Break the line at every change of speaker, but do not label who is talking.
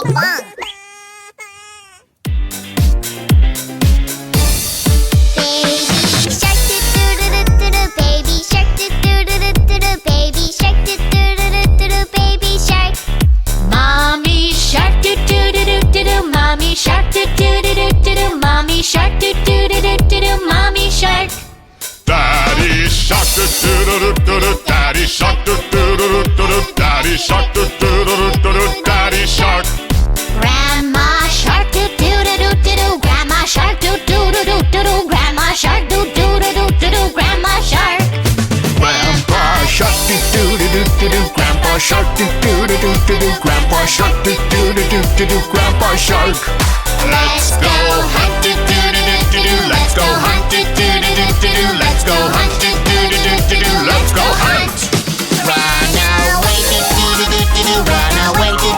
Bing bong. Baby shark do do do do do do. Baby shark do do do do do do. Baby shark.
Mommy shark do do do do do do. Mommy shark do do do do do do. Mommy shark do do do do do do. Mommy shark.
Daddy shark do do do do do. Daddy shark do do do do do. Daddy shark do do do do do. Daddy shark.
Grandma shark do do do do do do. Grandma shark do do do do do do. Grandma shark do do do do do do. Grandma shark.
Grandpa shark do do do do do do. Grandpa shark do do do do do do. Grandpa shark do do do do do do. Grandpa shark. Let's go hunt do do do do do. Let's go hunt do do do do do. Let's go hunt do do do do do. Let's go hunt.
Run away do do do do do. Run away do